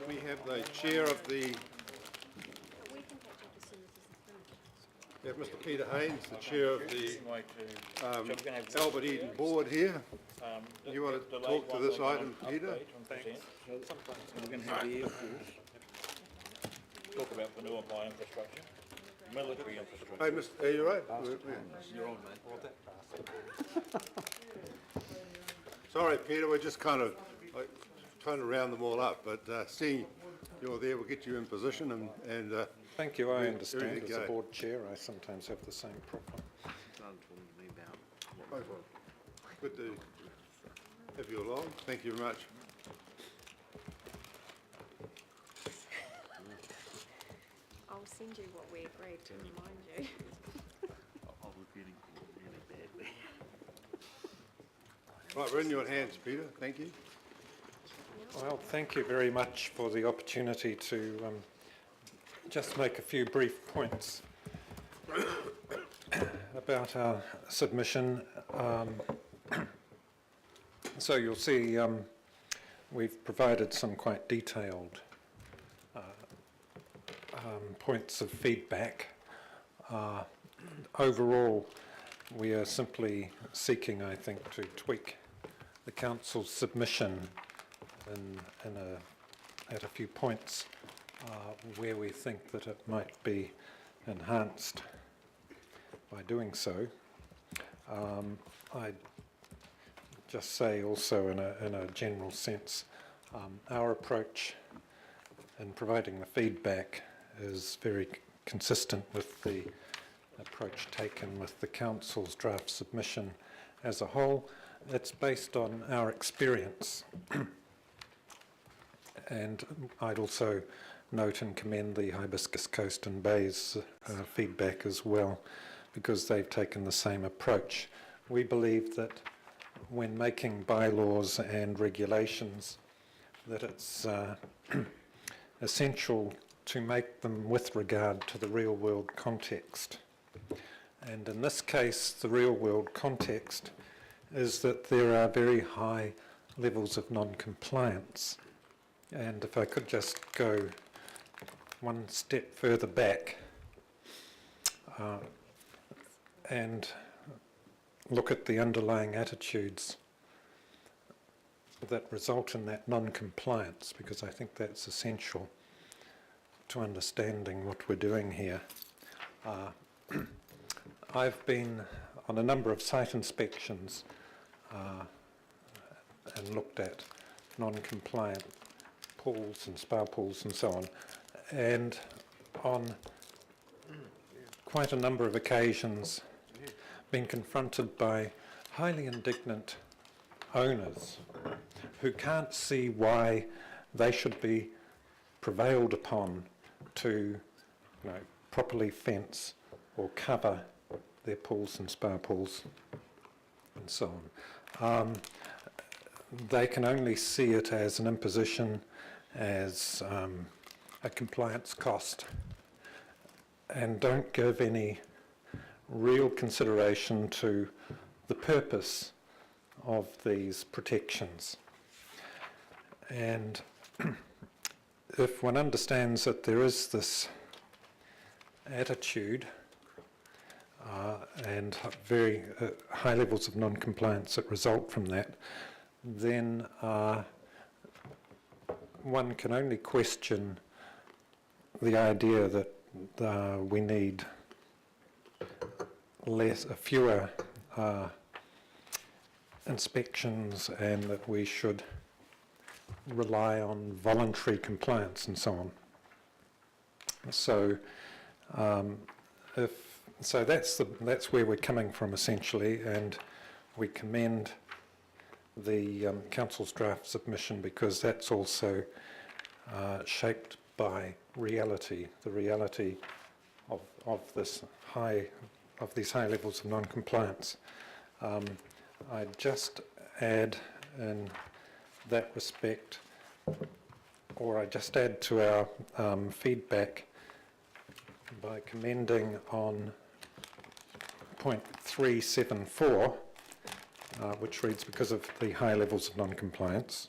We have the chair of the... We have Mr Peter Haynes, the chair of the Albert Eden board here. You want to talk to this item, Peter? Thanks. We're going to have the airport. Talk about vanilla by infrastructure, military infrastructure. Hey, Mr. Are you right? You're on, mate. Sorry, Peter, we're just kind of trying to round them all up, but seeing you're there, we'll get you in position and thank you. I understand as a board chair, I sometimes have the same problem. Good to have you along. Thank you very much. I'll send you what we agreed to remind you. I'm repeating really badly. Right, we're in your hands, Peter. Thank you. Well, thank you very much for the opportunity to just make a few brief points about our submission. So you'll see we've provided some quite detailed points of feedback. Overall, we are simply seeking, I think, to tweak the council's submission at a few points where we think that it might be enhanced by doing so. I'd just say also in a general sense, our approach in providing the feedback is very consistent with the approach taken with the council's draft submission as a whole. It's based on our experience. And I'd also note and commend the Hibiscus Coast and Bays feedback as well, because they've taken the same approach. We believe that when making bylaws and regulations, that it's essential to make them with regard to the real world context. And in this case, the real world context is that there are very high levels of non-compliance. And if I could just go one step further back and look at the underlying attitudes that result in that non-compliance, because I think that's essential to understanding what we're doing here. I've been on a number of site inspections and looked at non-compliant pools and spa pools and so on, and on quite a number of occasions been confronted by highly indignant owners who can't see why they should be prevailed upon to properly fence or cover their pools and spa pools and so on. They can only see it as an imposition, as a compliance cost, and don't give any real consideration to the purpose of these protections. And if one understands that there is this attitude and very high levels of non-compliance that result from that, then one can only question the idea that we need fewer inspections and that we should rely on voluntary compliance and so on. So, that's where we're coming from essentially, and we commend the council's draft submission because that's also shaped by reality, the reality of these high levels of non-compliance. I'd just add in that respect, or I just add to our feedback by commending on point 374, which reads, because of the high levels of non-compliance.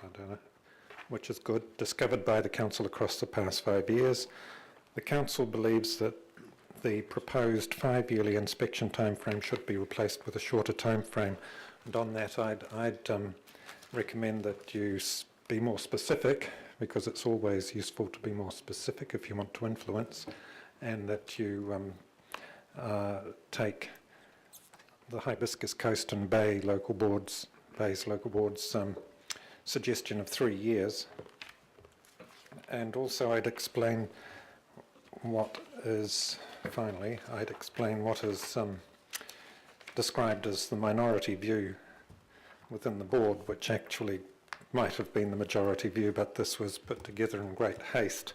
I don't know. which is good, discovered by the council across the past 5 years. The council believes that the proposed 5-yearly inspection timeframe should be replaced with a shorter timeframe. And on that, I'd recommend that you be more specific, because it's always useful to be more specific if you want to influence, and that you take the Hibiscus Coast and Bay's local board's suggestion of 3 years. And also I'd explain what is, finally, I'd explain what is described as the minority view within the board, which actually might have been the majority view, but this was put together in great haste.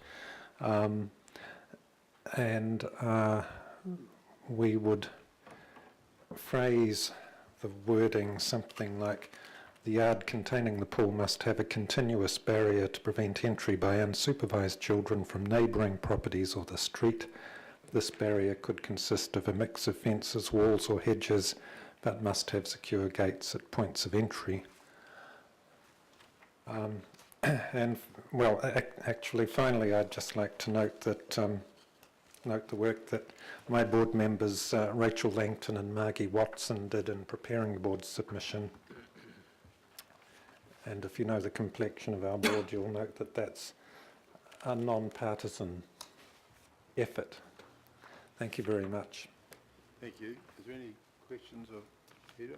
We would phrase the wording something like, the yard containing the pool must have a continuous barrier to prevent entry by unsupervised children from neighbouring properties or the street. This barrier could consist of a mix of fences, walls or hedges, but must have secure gates at points of entry. Actually, finally, I'd just like to note that note the work that my board members Rachel Langton and Margie Watson did in preparing the board's submission. And if you know the complexion of our board, you'll note that that's a non-partisan effort. Thank you very much. Thank you. Is there any questions of Peter?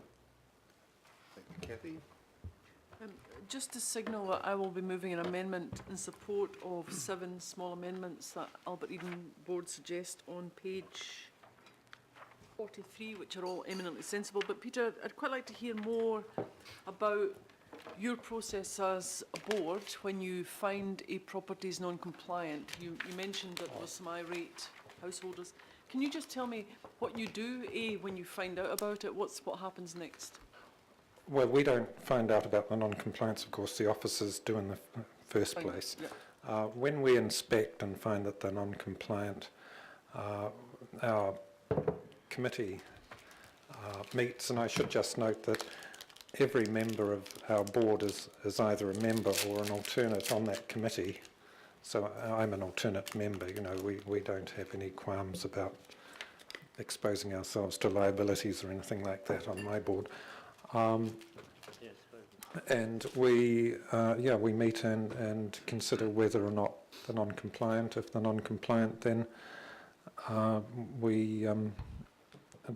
Thank you. Kathy? Just to signal that I will be moving an amendment in support of 7 small amendments that Albert Eden Board suggest on page 43, which are all eminently sensible. But Peter, I'd quite like to hear more about your process as a board when you find a property is non-compliant. You mentioned that there was some irate householders. Can you just tell me what you do, when you find out about it, what happens next? Well, we don't find out about the non-compliance, of course, the officers do in the first place. Yeah. When we inspect and find that they're non-compliant, our committee meets, and I should just note that every member of our board is either a member or an alternate on that committee. So I'm an alternate member. You know, we don't have any qualms about exposing ourselves to liabilities or anything like that on my board. And we meet and consider whether or not they're non-compliant. If they're non-compliant, then we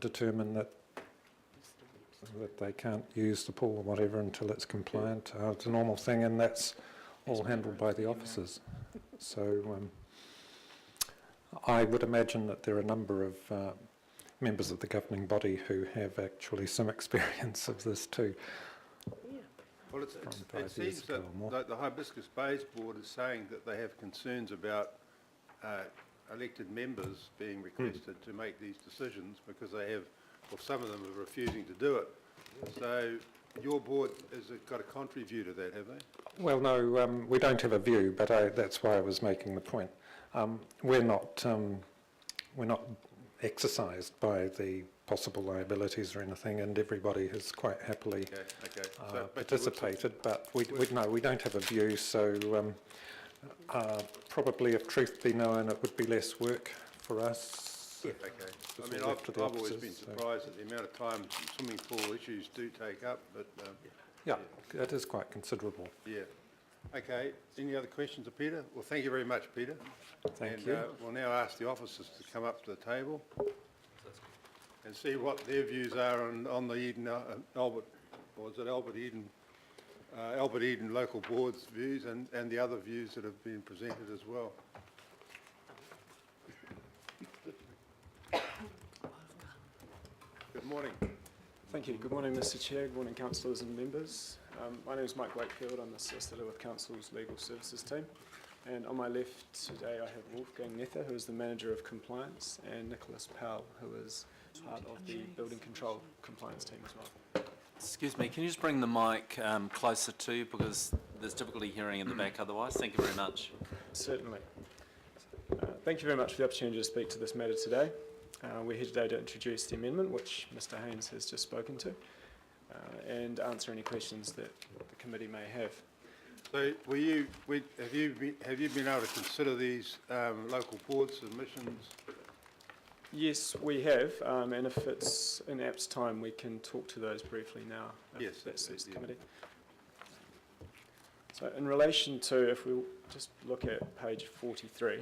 determine that they can't use the pool or whatever until it's compliant. It's a normal thing, and that's all handled by the officers. So I would imagine that there are a number of members of the governing body who have actually some experience of this too. Well, it seems that the Hibiscus Bay's board is saying that they have concerns about elected members being requested to make these decisions because they have, well, some of them are refusing to do it. So your board has got a contrary view to that, have they? Well, no, we don't have a view, but that's why I was making the point. We're not exercised by the possible liabilities or anything, and everybody has quite happily participated. But we don't have a view. So probably, if truth be known, it would be less work for us. Yeah. Okay. I mean, I've always been surprised at the amount of time swimming pool issues do take up, but yeah, it is quite considerable. Yeah. Okay. Any other questions of Peter? Well, thank you very much, Peter. Thank you. We'll now ask the officers to come up to the table and see what their views are on the Eden Albert Eden local board's views and the other views that have been presented as well. Good morning. Thank you. Good morning, Mr. Chair. Good morning, councillors and members. My name is Mike Wakefield. I'm the solicitor with Council's Legal Services team. And on my left today I have Wolfgang Nether, who is the Manager of Compliance, and Nicholas Powell, who is part of the Building Control Compliance team as well. Excuse me, can you just bring the mic closer to you, because there's difficulty hearing in the back otherwise. Thank you very much. Certainly. Thank you very much for the opportunity to speak to this matter today. We're here today to introduce the amendment, which Mr. Haynes has just spoken to, and answer any questions that the committee may have. So have you been able to consider these local board submissions? Yes, we have, and if it's in AP's time, we can talk to those briefly now, Yes, if that suits the yeah. committee. So in relation to, if we just look at page 43,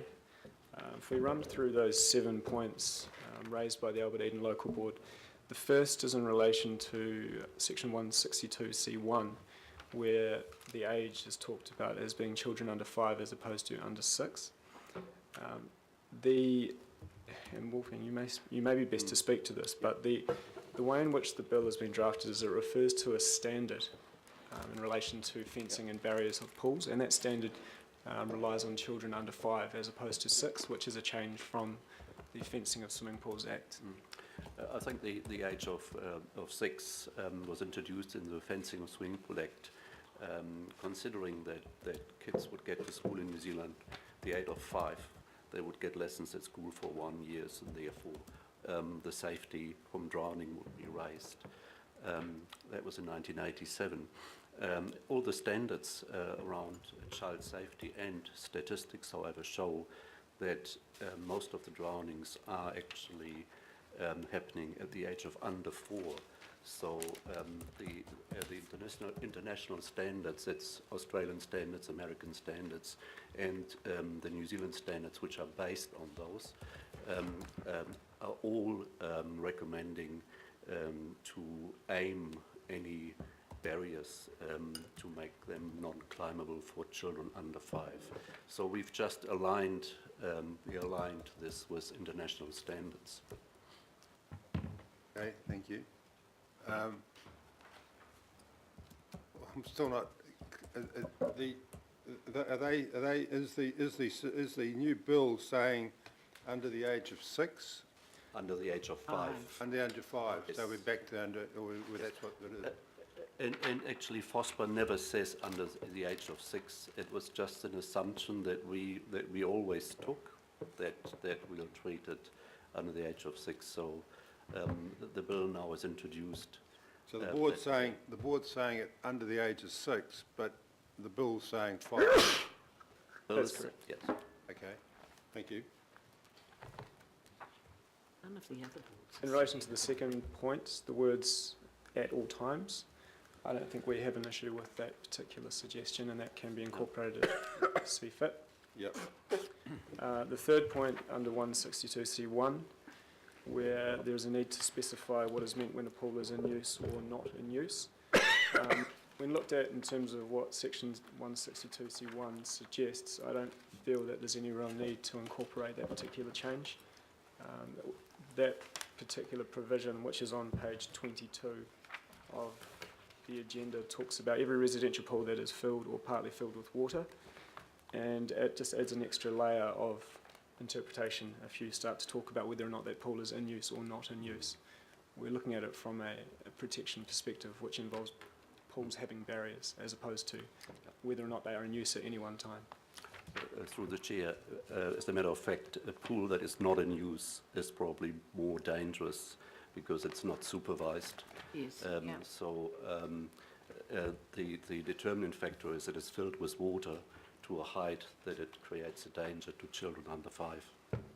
if we run through those 7 points raised by the Albert Eden Local Board, the first is in relation to section 162C1, where the age is talked about as being children under 5 as opposed to under 6. And Wolfgang, you may be best to speak to this, but the way in which the bill has been drafted is it refers to a standard in relation to fencing and barriers of pools, and that standard relies on children under 5 as opposed to 6, which is a change from the Fencing of Swimming Pools Act. I think the age of 6 was introduced in the Fencing of Swimming Pool Act, considering that kids would get to school in New Zealand the age of 5. They would get lessons at school for 1 year, and therefore the safety from drowning would be raised. That was in 1987. All the standards around child safety and statistics, however, show that most of the drownings are actually happening at the age of under 4. So the international standards, it's Australian standards, American standards, and the New Zealand standards, which are based on those, are all recommending to aim any barriers to make them non-climbable for children under 5. So we've just aligned this with international standards. Okay, thank you. I'm still not. Is the new bill saying under the age of 6? Under the age of 5. Under the age of 5. Yes. So we're back to under. Or that's what it is. And actually, FOSPA never says under the age of 6. It was just an assumption that we always took, that we'll treat it under the age of 6. So the bill now is introduced. So the board's saying it under the age of 6, but the bill's saying 5. That's correct. Yes. Okay, thank you. None of the other boards. In relation to the second point, the words "at all times," I don't think we have an issue with that particular suggestion, and that can be incorporated as see fit. Yep. The third point under 162C1, where there's a need to specify what is meant when a pool is in use or not in use. When looked at in terms of what section 162C1 suggests, I don't feel that there's any real need to incorporate that particular change. That particular provision, which is on page 22 of the agenda, talks about every residential pool that is filled or partly filled with water, and it just adds an extra layer of interpretation if you start to talk about whether or not that pool is in use or not in use. We're looking at it from a protection perspective, which involves pools having barriers as opposed to whether or not they are in use at any one time. Through the chair, as a matter of fact, a pool that is not in use is probably more dangerous because it's not supervised. Yes, yeah. So the determining factor is that it's filled with water to a height that it creates a danger to children under 5.